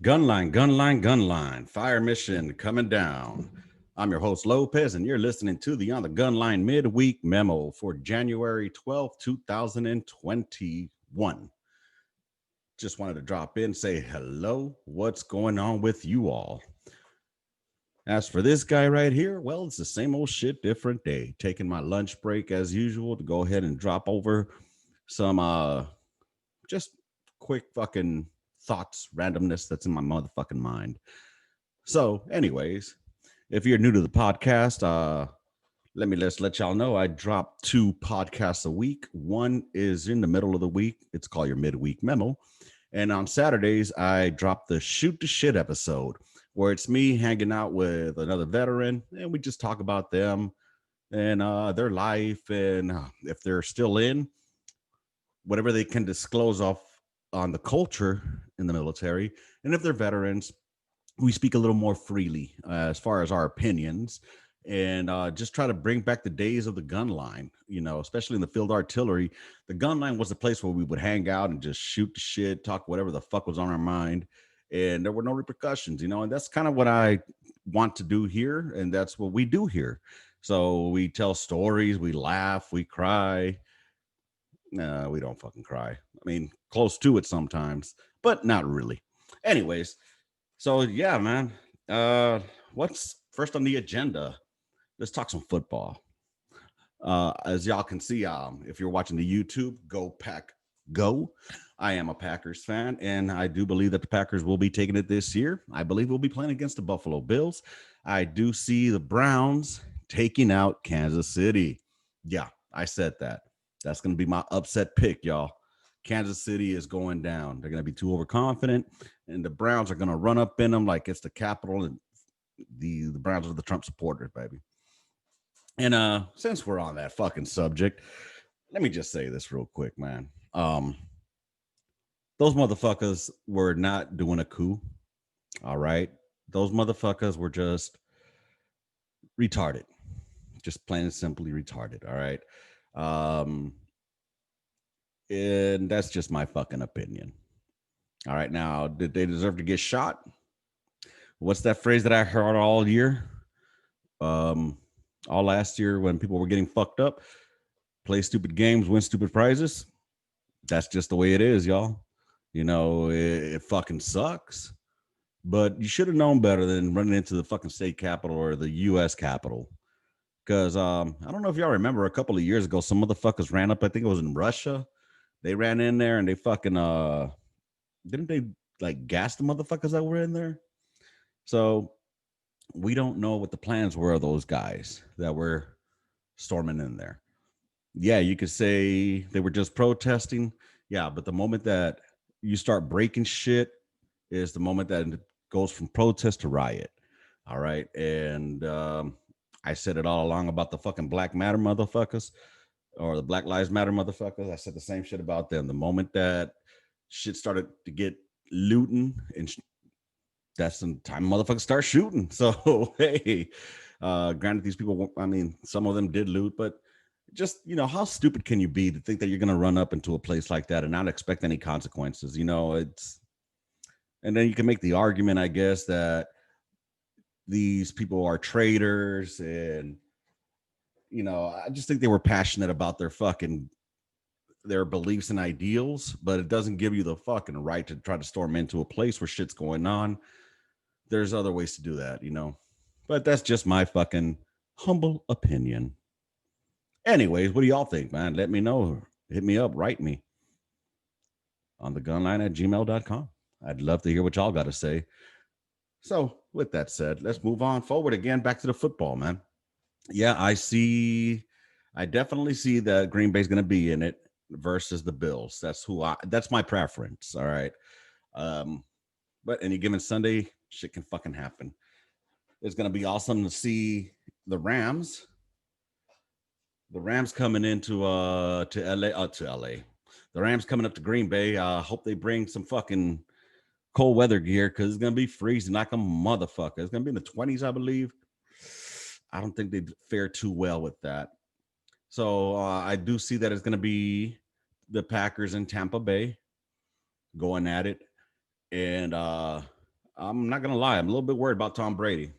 Gunline. Fire mission coming down. I'm your host, Lopez, and you're listening to the On the Gunline Midweek Memo for January 12th, 2021. Just wanted to drop in, say hello. What's going on with you all? As for this guy right here, well, it's the same old shit, different day. Taking my lunch break as usual to go ahead and drop over some just quick fucking thoughts, randomness that's in my motherfucking mind. So, anyways, if you're new to the podcast, let's let y'all know I drop two podcasts a week. One is in the middle of the week. It's called your midweek memo. And on Saturdays, I drop the shoot the shit episode where it's me hanging out with another veteran and we just talk about them and their life and if they're still in whatever they can disclose off on the culture in the military. And if they're veterans, we speak a little more freely as far as our opinions and just try to bring back the days of the gun line, especially in the field artillery. The gun line was the place where we would hang out and just shoot the shit, talk whatever the fuck was on our mind. And there were no repercussions, and that's kind of what I want to do here. And that's what we do here. So we tell stories, we laugh, we cry. No, we don't fucking cry. I mean, close to it sometimes, but not really. Anyways, so yeah, man. What's first on the agenda? Let's talk some football. As y'all can see, if you're watching the YouTube, go Pack Go. I am a Packers fan, and I do believe that the Packers will be taking it this year. I believe we'll be playing against the Buffalo Bills. I do see the Browns taking out Kansas City. Yeah, I said that. That's going to be my upset pick, y'all. Kansas City is going down. They're going to be too overconfident, and the Browns are going to run up in them like it's the capital, and the Browns are the Trump supporters, baby. And since we're on that fucking subject, let me just say this real quick, man. Those motherfuckers were not doing a coup. All right. Those motherfuckers were just retarded. Just plain and simply retarded. All right. Um, and that's just my fucking opinion. All right. Now, did they deserve to get shot? What's that phrase that I heard all year? Um, all last year when people were getting fucked up, play stupid games, win stupid prizes. That's just the way it is, y'all. It fucking sucks. But you should have known better than running into the fucking state capitol or the U.S. Capitol. Because I don't know if y'all remember a couple of years ago, some motherfuckers ran up. I think it was in Russia. They ran in there and they fucking didn't they like gas the motherfuckers that were in there? So we don't know what the plans were of those guys that were storming in there. Yeah, you could say they were just protesting. Yeah, but the moment that you start breaking shit is the moment that it goes from protest to riot. All right. And I said it all along about the fucking Black Matter motherfuckers or the Black Lives Matter motherfuckers. I said the same shit about them. The moment that shit started to get looting and that's the time motherfuckers start shooting. So, hey, granted, these people, I mean, some of them did loot, but just, how stupid can you be to think that you're going to run up into a place like that and not expect any consequences? And then you can make the argument, I guess, that these people are traitors and, I just think they were passionate about their beliefs and ideals, but it doesn't give you the fucking right to try to storm into a place where shit's going on. There's other ways to do that, but that's just my fucking humble opinion. Anyways, what do y'all think, man? Let me know. Hit me up, write me on the gunline at gmail.com. I'd love to hear what y'all got to say. So, with that said, let's move on forward again back to the football, man. Yeah, I definitely see that Green Bay's going to be in it versus the Bills. That's my preference. All right. But any given Sunday, shit can fucking happen. It's going to be awesome to see the Rams. The Rams coming into to LA. The Rams coming up to Green Bay. Hope they bring some fucking cold weather gear because it's gonna be freezing like a motherfucker. It's gonna be in the 20s, I believe. I don't think they'd fare too well with that. So I do see that it's gonna be the Packers in Tampa Bay going at it, and I'm not gonna lie, I'm a little bit worried about Tom Brady.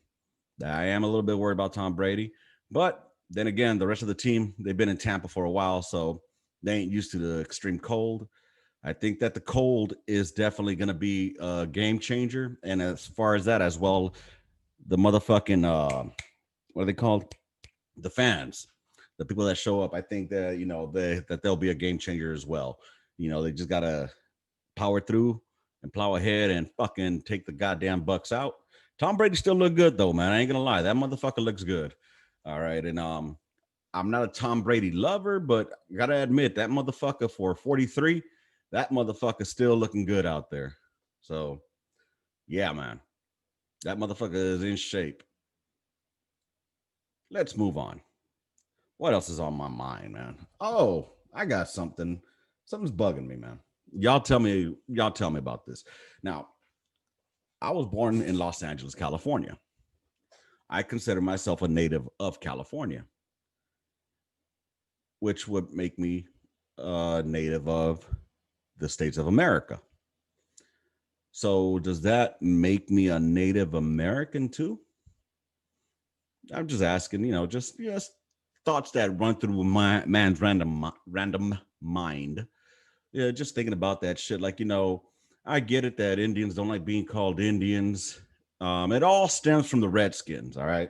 I am a little bit worried about Tom Brady, but then again, the rest of the team, they've been in Tampa for a while, so they ain't used to the extreme cold. I think that the cold is definitely going to be a game changer. And as far as that, as well, the motherfucking, what are they called? The fans, the people that show up, I think that, that they'll be a game changer as well. They just got to power through and plow ahead and fucking take the goddamn Bucks out. Tom Brady still look good though, man. I ain't gonna lie, that motherfucker looks good. All right, and I'm not a Tom Brady lover, but gotta admit that motherfucker for 43, that motherfucker still looking good out there. So yeah, man, that motherfucker is in shape. Let's move on. What else is on my mind, man? Oh, I got something. Something's bugging me, man. Y'all tell me about this. Now, I was born in Los Angeles, California. I consider myself a native of California, which would make me a native of the states of America. So does that make me a Native American too? I'm just asking, just thoughts that run through my man's random mind. Yeah, just thinking about that shit. Like, I get it that Indians don't like being called Indians. It all stems from the Redskins. All right,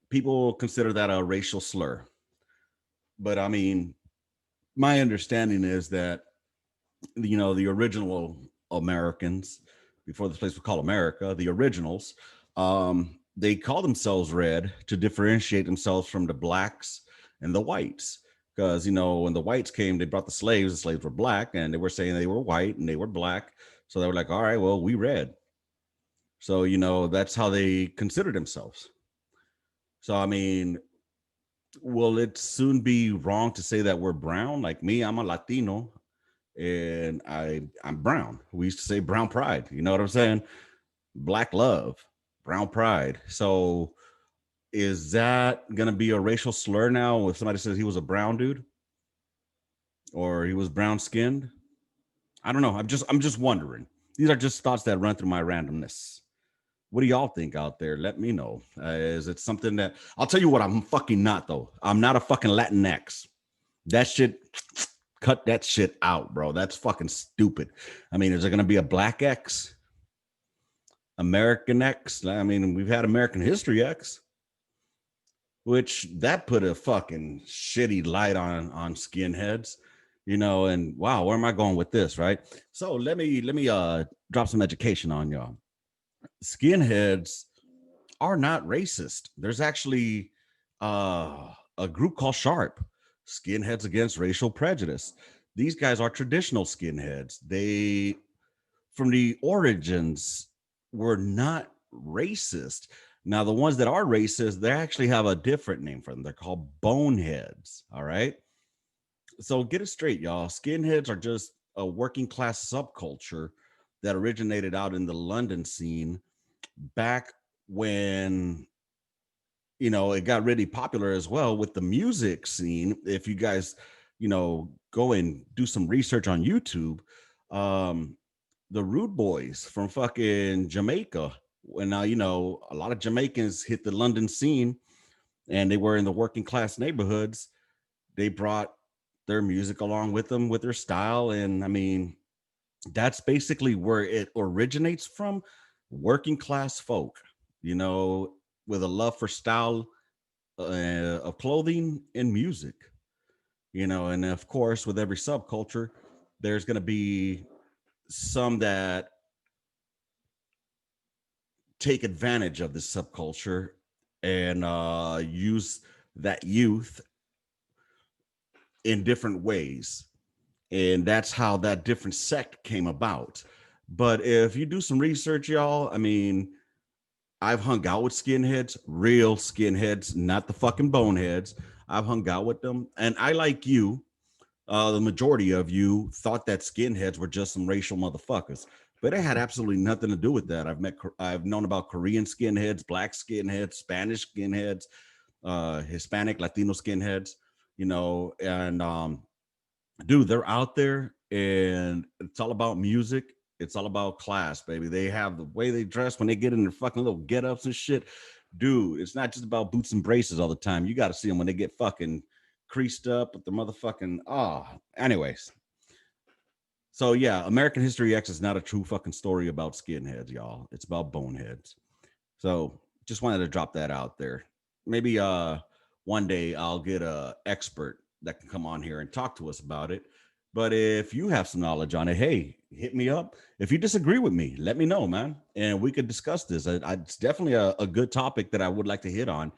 people consider that a racial slur, but I mean, my understanding is that the original Americans, before this place was called America, the originals, they called themselves red to differentiate themselves from the blacks and the whites. Because when the whites came, they brought the slaves were black, and they were saying they were white and they were black. So they were like, all right, well, we red. So that's how they considered themselves. So I mean, will it soon be wrong to say that we're brown? Like me, I'm a Latino, and I'm brown. We used to say brown pride. You know what I'm saying? Black love, brown pride. So is that gonna be a racial slur now if somebody says he was a brown dude or he was brown skinned? I don't know. I'm just wondering. These are just thoughts that run through my randomness. What do y'all think out there? Let me know. Is it something that I'll tell you what I'm fucking not though? I'm not a fucking Latinx. That shit, cut that shit out, bro. That's fucking stupid. I mean, is there gonna be a black X, American X? I mean, we've had American History X, which that put a fucking shitty light on skinheads, and wow, where am I going with this, right? So let me drop some education on y'all. Skinheads are not racist. There's actually a group called Sharp, Skinheads Against Racial Prejudice. These guys are traditional skinheads. They, from the origins, were not racist. Now, the ones that are racist, they actually have a different name for them. They're called boneheads. All right. So get it straight, y'all. Skinheads are just a working class subculture that originated out in the London scene back when it got really popular as well with the music scene. If you guys go and do some research on YouTube, um the Rude Boys from fucking Jamaica, when now a lot of Jamaicans hit the London scene and they were in the working class neighborhoods, they brought their music along with them, with their style. And I mean, that's basically where it originates from. Working class folk, you know, with a love for style, of clothing and music, and of course, with every subculture, there's going to be some that take advantage of this subculture and use that youth in different ways. And that's how that different sect came about. But if you do some research, y'all, I mean, I've hung out with skinheads, real skinheads, not the fucking boneheads. I've hung out with them. And I, like you, the majority of you thought that skinheads were just some racial motherfuckers, but it had absolutely nothing to do with that. I've known about Korean skinheads, black skinheads, Spanish skinheads, Hispanic, Latino skinheads, and dude, they're out there, and it's all about music. It's all about class, baby. They have the way they dress when they get in their fucking little get ups and shit. Dude, it's not just about boots and braces all the time. You got to see them when they get fucking creased up with the motherfucking. Anyways. So, yeah, American History X is not a true fucking story about skinheads, y'all. It's about boneheads. So, just wanted to drop that out there. Maybe one day I'll get a expert that can come on here and talk to us about it. But if you have some knowledge on it, hey, hit me up. If you disagree with me, let me know, man, and we could discuss this. It's definitely a good topic that I would like to hit on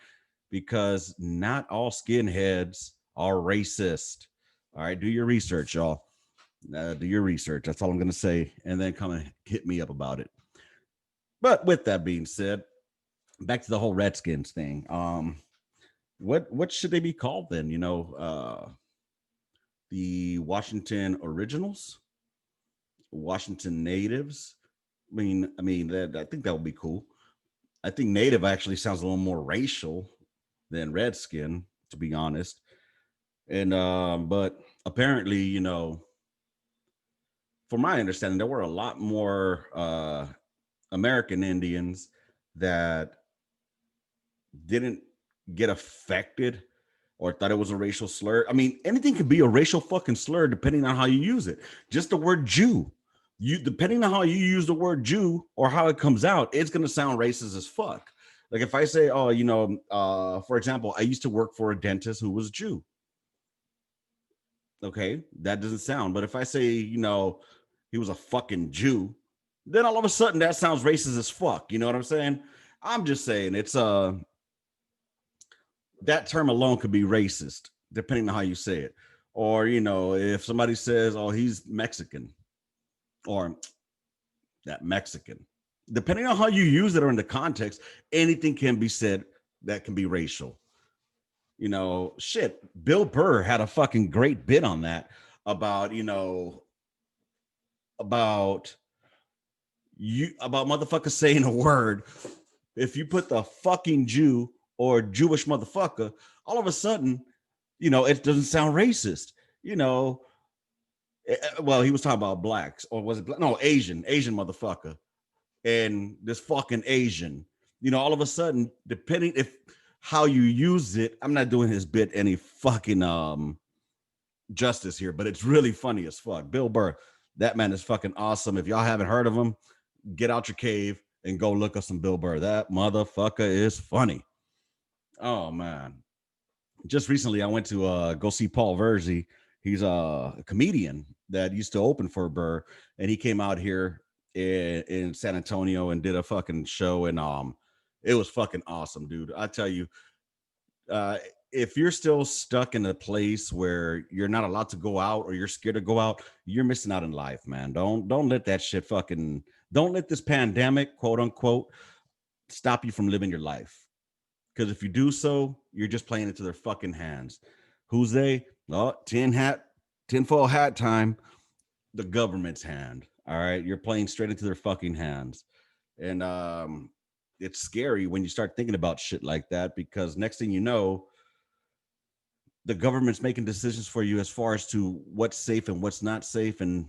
because not all skinheads are racist. All right, do your research, y'all. Do your research. That's all I'm going to say, and then come and hit me up about it. But with that being said, back to the whole Redskins thing. What should they be called then? The Washington Originals, Washington Natives. That, I think that would be cool. I think Native actually sounds a little more racial than Redskin, to be honest. And but apparently, from my understanding, there were a lot more American Indians that didn't get affected or thought it was a racial slur. I mean, anything could be a racial fucking slur depending on how you use it. Just the word Jew. You depending on how you use the word Jew or how it comes out, it's gonna sound racist as fuck. Like if I say, oh, for example, I used to work for a dentist who was Jew. Okay, that doesn't sound. But if I say, he was a fucking Jew, then all of a sudden that sounds racist as fuck. You know what I'm saying? I'm just saying it's that term alone could be racist depending on how you say it. Or, if somebody says, oh, he's Mexican or that Mexican, depending on how you use it or in the context, anything can be said that can be racial. Shit. Bill Burr had a fucking great bit on that about, about about motherfuckers saying a word. If you put the fucking Jew or Jewish motherfucker, all of a sudden, it doesn't sound racist. Well, he was talking about blacks, or was it no, Asian motherfucker, and this fucking Asian. All of a sudden, depending if how you use it, I'm not doing his bit any fucking justice here, but it's really funny as fuck. Bill Burr, that man is fucking awesome. If y'all haven't heard of him, get out your cave and go look up some Bill Burr. That motherfucker is funny. Oh man. Just recently I went to go see Paul Verzi. He's a comedian that used to open for Burr, and he came out here in San Antonio and did a fucking show, and it was fucking awesome, dude. I tell you, uh if you're still stuck in a place where you're not allowed to go out or you're scared to go out, you're missing out in life, man. Don't let that shit fucking don't let this pandemic, quote unquote, stop you from living your life. Because if you do so, you're just playing into their fucking hands. Who's they? Oh, tinfoil hat time. The government's hand. All right. You're playing straight into their fucking hands. And it's scary when you start thinking about shit like that because next thing you know, the government's making decisions for you as far as to what's safe and what's not safe. And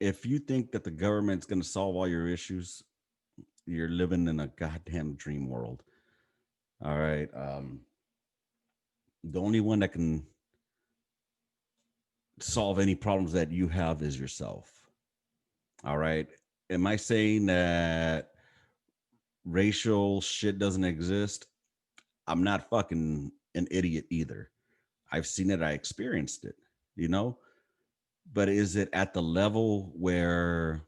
if you think that the government's going to solve all your issues, you're living in a goddamn dream world. All right. The only one that can solve any problems that you have is yourself. All right. Am I saying that racial shit doesn't exist? I'm not fucking an idiot either. I've seen it, I experienced it, you know? But is it at the level where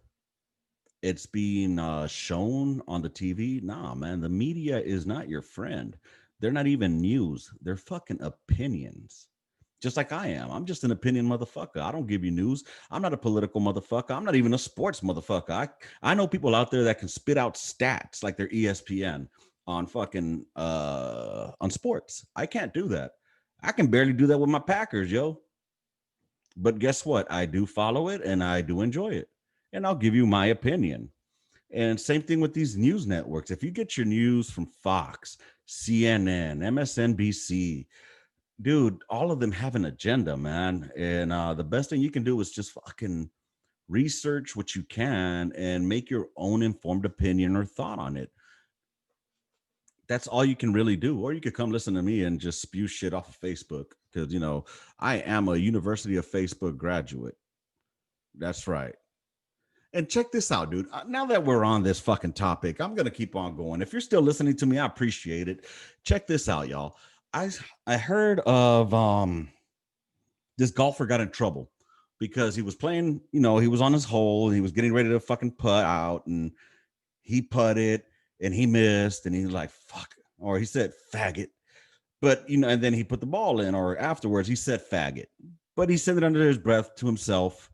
it's being shown on the TV? Nah, man. The media is not your friend. They're not even news, they're fucking opinions. Just like I am. I'm just an opinion motherfucker. I don't give you news. I'm not a political motherfucker. I'm not even a sports motherfucker. I know people out there that can spit out stats like they're ESPN on fucking on sports. I can't do that. I can barely do that with my Packers, yo. But guess what? I do follow it and I do enjoy it. And I'll give you my opinion. And same thing with these news networks. If you get your news from Fox, CNN, MSNBC, dude, all of them have an agenda, man. And the best thing you can do is just fucking research what you can and make your own informed opinion or thought on it. That's all you can really do. Or you could come listen to me and just spew shit off of Facebook because, I am a University of Facebook graduate. That's right. And check this out, dude. Now that we're on this fucking topic, I'm gonna keep on going. If you're still listening to me, I appreciate it. Check this out, y'all. I I heard of this golfer got in trouble because he was playing. He was on his hole and he was getting ready to fucking putt out, and he putted and he missed, and he was like, "Fuck," or he said, "Faggot." But and then he put the ball in, or afterwards he said "faggot," but he said it under his breath to himself,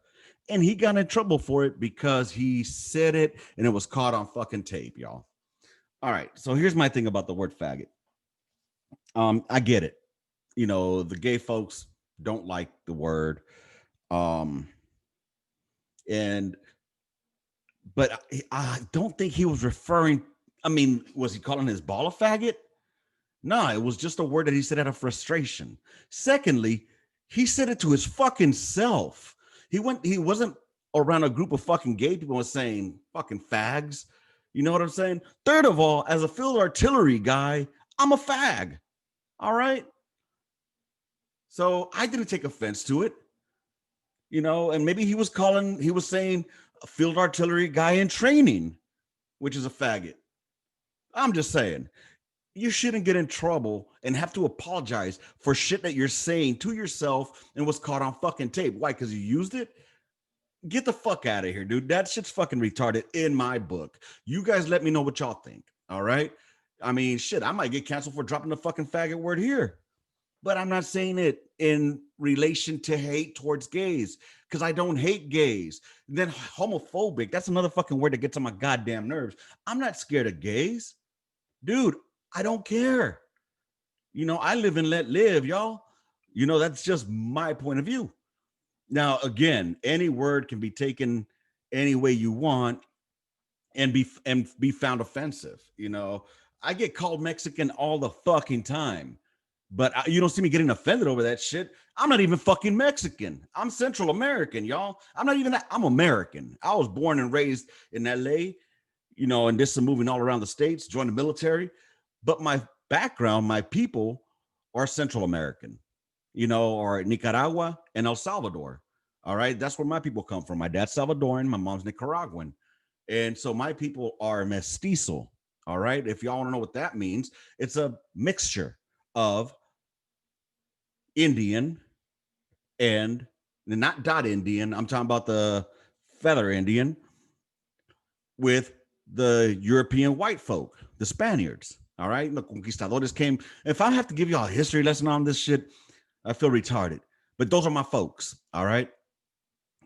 and he got in trouble for it because he said it and it was caught on fucking tape, y'all. All right, so here's my thing about the word "faggot." I get it. The gay folks don't like the word, um, and but I don't think he was referring. I mean, was he calling his ball a faggot? No, it was just a word that he said out of frustration. Secondly, he said it to his fucking self. He wasn't around a group of fucking gay people and saying fucking fags. You know what I'm saying? Third of all, as a field artillery guy, I'm a fag. All right. So I didn't take offense to it, and maybe he was saying a field artillery guy in training, which is a faggot. I'm just saying you shouldn't get in trouble and have to apologize for shit that you're saying to yourself and was caught on fucking tape. Why? Because you used it? Get the fuck out of here, dude. That shit's fucking retarded in my book. You guys let me know what y'all think. All right. I mean, shit, I might get canceled for dropping the fucking faggot word here. But I'm not saying it in relation to hate towards gays because I don't hate gays. And then homophobic, that's another fucking word that gets on my goddamn nerves. I'm not scared of gays. Dude, I don't care. I live and let live, y'all. That's just my point of view. Now, again, any word can be taken any way you want and be found offensive. I get called Mexican all the fucking time, but you don't see me getting offended over that shit. I'm not even fucking Mexican. I'm Central American, y'all. I'm not even that. I'm American. I was born and raised in LA, and did some moving all around the states, joined the military. But my background, my people are Central American, or Nicaragua and El Salvador. All right. That's where my people come from. My dad's Salvadoran, my mom's Nicaraguan. And so my people are mestizo. All right. If y'all want to know what that means, it's a mixture of Indian and not dot Indian. I'm talking about the feather Indian with the European white folk, the Spaniards. All right. The conquistadores came. If I have to give y'all a history lesson on this shit, I feel retarded. But those are my folks. All right.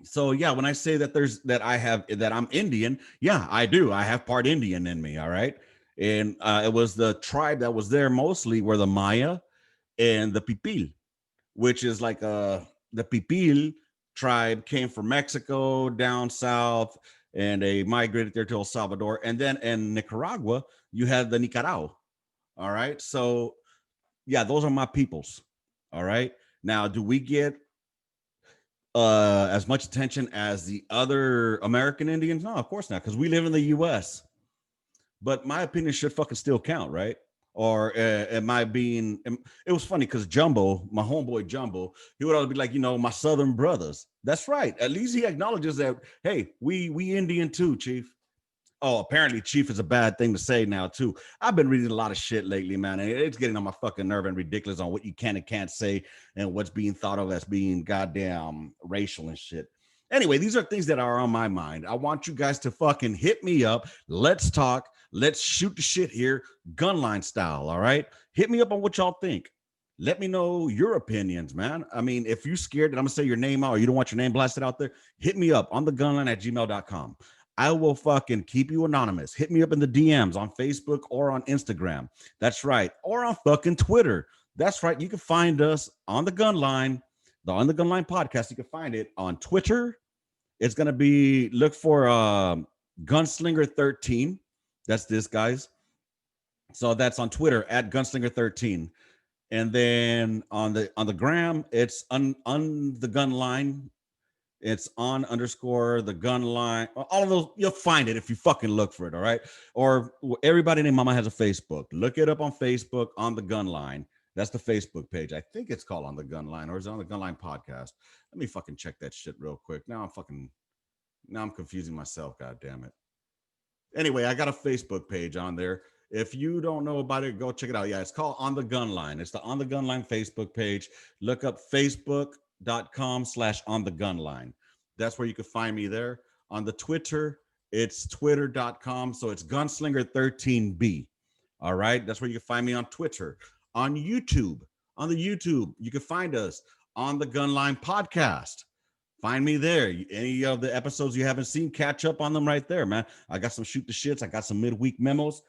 So yeah, when I say that I'm Indian, yeah, I do. I have part Indian in me. All right. And it was the tribe that was there mostly were the Maya and the Pipil, which is like the Pipil tribe came from Mexico down south and they migrated there to El Salvador. And then in Nicaragua, you had the Nicaragua. All right. So yeah, those are my peoples. All right. Now, do we get as much attention as the other American Indians? No, of course not, because we live in the US. But my opinion should fucking still count, right? Or am I being? It was funny because Jumbo, my homeboy Jumbo, he would always be like, my Southern brothers. That's right. At least he acknowledges that. Hey, we Indian too, Chief. Oh, apparently Chief is a bad thing to say now too. I've been reading a lot of shit lately, man, and it's getting on my fucking nerve and ridiculous on what you can and can't say and what's being thought of as being goddamn racial and shit. Anyway, these are things that are on my mind. I want you guys to fucking hit me up. Let's talk. Let's shoot the shit here, gunline style. All right. Hit me up on what y'all think. Let me know your opinions, man. I mean, if you're scared that I'm gonna say your name out or you don't want your name blasted out there, hit me up on the gunline at gmail.com. I will fucking keep you anonymous. Hit me up in the DMs on Facebook or on Instagram. That's right. Or on fucking Twitter. That's right. You can find us on the Gunline, On the Gunline podcast. You can find it on Twitter. It's going to be, look for Gunslinger 13. That's this, guys. So that's on Twitter at Gunslinger 13. And then on the gram, it's on the Gunline. It's on underscore the gun line. All of those, you'll find it if you fucking look for it. All right. Or everybody named Mama has a Facebook. Look it up on Facebook on the gun line. That's the Facebook page. I think it's called on the gun line, or is it on the gun line podcast? Let me fucking check that shit real quick. Now I'm confusing myself. God damn it. Anyway, I got a Facebook page on there. If you don't know about it, go check it out. Yeah, it's called On the Gun Line. It's the On the Gun Line Facebook page. Look up facebook.com/on the gun line. That's where you can find me there. On the Twitter, it's twitter.com. So it's Gunslinger13B. All right. That's where you can find me on Twitter. On YouTube, you can find us on the Gunline podcast. Find me there. Any of the episodes you haven't seen, catch up on them right there, man. I got some shoot the shits. I got some midweek memos.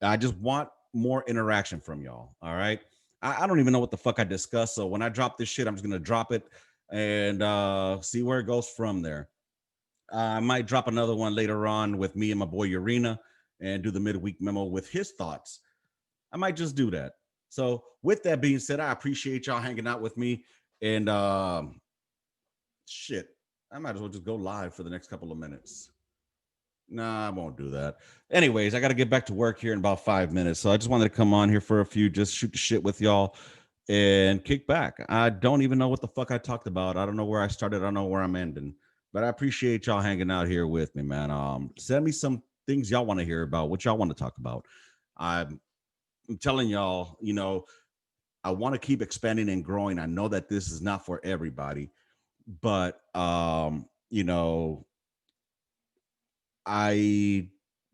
I just want more interaction from y'all. All right. I don't even know what the fuck I discussed. So when I drop this shit, I'm just gonna drop it and see where it goes from there. I might drop another one later on with me and my boy Urena and do the midweek memo with his thoughts. I might just do that. So with that being said, I appreciate y'all hanging out with me. And shit, I might as well just go live for the next couple of minutes. Nah, I won't do that. Anyways, I got to get back to work here in about 5 minutes. So I just wanted to come on here for a few, just shoot the shit with y'all and kick back. I don't even know what the fuck I talked about. I don't know where I started. I don't know where I'm ending. But I appreciate y'all hanging out here with me, man. Send me some things y'all want to hear about, what y'all want to talk about. I'm, I'm telling y'all, I want to keep expanding and growing. I know that this is not for everybody, but I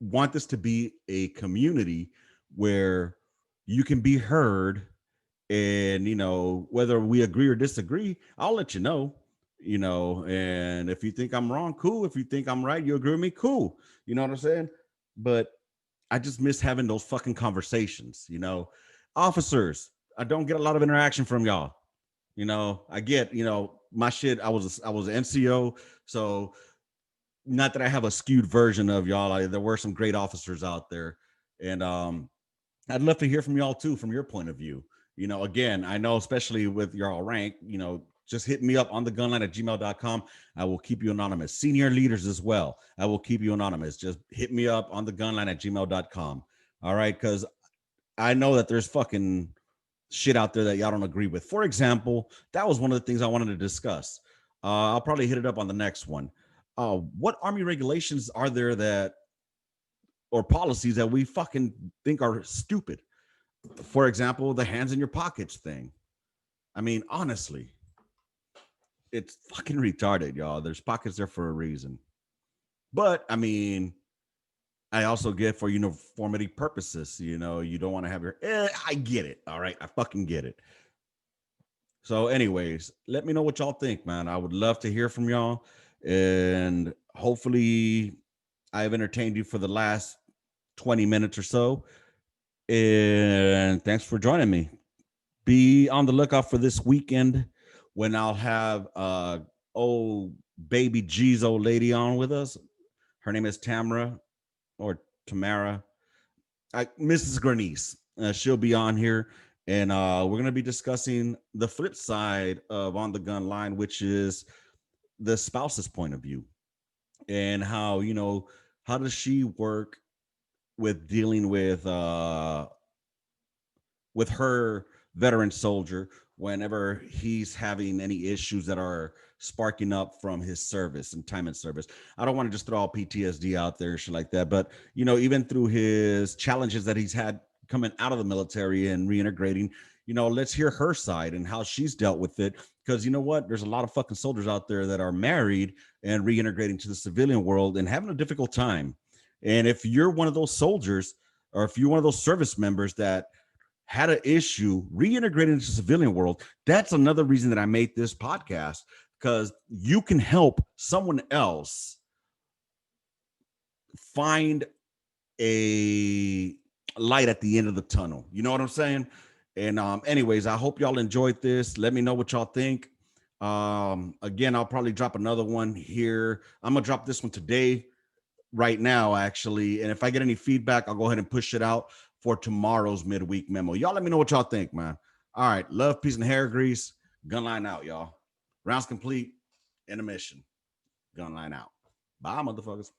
want this to be a community where you can be heard, and whether we agree or disagree, I'll let you know. And if you think I'm wrong, cool. If you think I'm right, you agree with me, cool. You know what I'm saying? But I just miss having those fucking conversations. Officers, I don't get a lot of interaction from y'all. I get, my shit. I was an NCO, so not that I have a skewed version of y'all. There were some great officers out there, and I'd love to hear from y'all too, from your point of view. Again, I know, especially with y'all rank, just hit me up on the gunline at gmail.com. I will keep you anonymous. Senior leaders as well, I will keep you anonymous. Just hit me up on the gunline at gmail.com. All right, because I know that there's fucking shit out there that y'all don't agree with. For example, that was one of the things I wanted to discuss. I'll probably hit it up on the next one. What Army regulations are there that, or policies that we fucking think are stupid? For example, the hands in your pockets thing. I mean, honestly, it's fucking retarded, y'all. There's pockets there for a reason. But I mean, I also get for uniformity purposes. You don't want to have your. I get it. All right, I fucking get it. So, anyways, let me know what y'all think, man. I would love to hear from y'all, and hopefully, I've entertained you for the last 20 minutes or so. And thanks for joining me. Be on the lookout for this weekend when I'll have old baby G's old lady on with us. Her name is Tamara or Tamara. Mrs. Granice. She'll be on here, and we're gonna be discussing the flip side of On the Gun Line, which is the spouse's point of view, and how does she work with dealing with her veteran soldier whenever he's having any issues that are sparking up from his service and time in service. I don't want to just throw all PTSD out there, shit like that, but even through his challenges that he's had coming out of the military and reintegrating, let's hear her side and how she's dealt with it. Because you know what? There's a lot of fucking soldiers out there that are married and reintegrating to the civilian world and having a difficult time. And if you're one of those soldiers, or if you're one of those service members that had an issue reintegrating into the civilian world, that's another reason that I made this podcast, because you can help someone else find a light at the end of the tunnel. You know what I'm saying? And anyways, I hope y'all enjoyed this. Let me know what y'all think. Again, I'll probably drop another one here. I'm gonna drop this one today, right now, actually. And if I get any feedback, I'll go ahead and push it out for tomorrow's midweek memo. Y'all let me know what y'all think, man. All right. Love, peace, and hair grease. Gunline out, y'all. Rounds complete. Intermission. Gunline out. Bye, motherfuckers.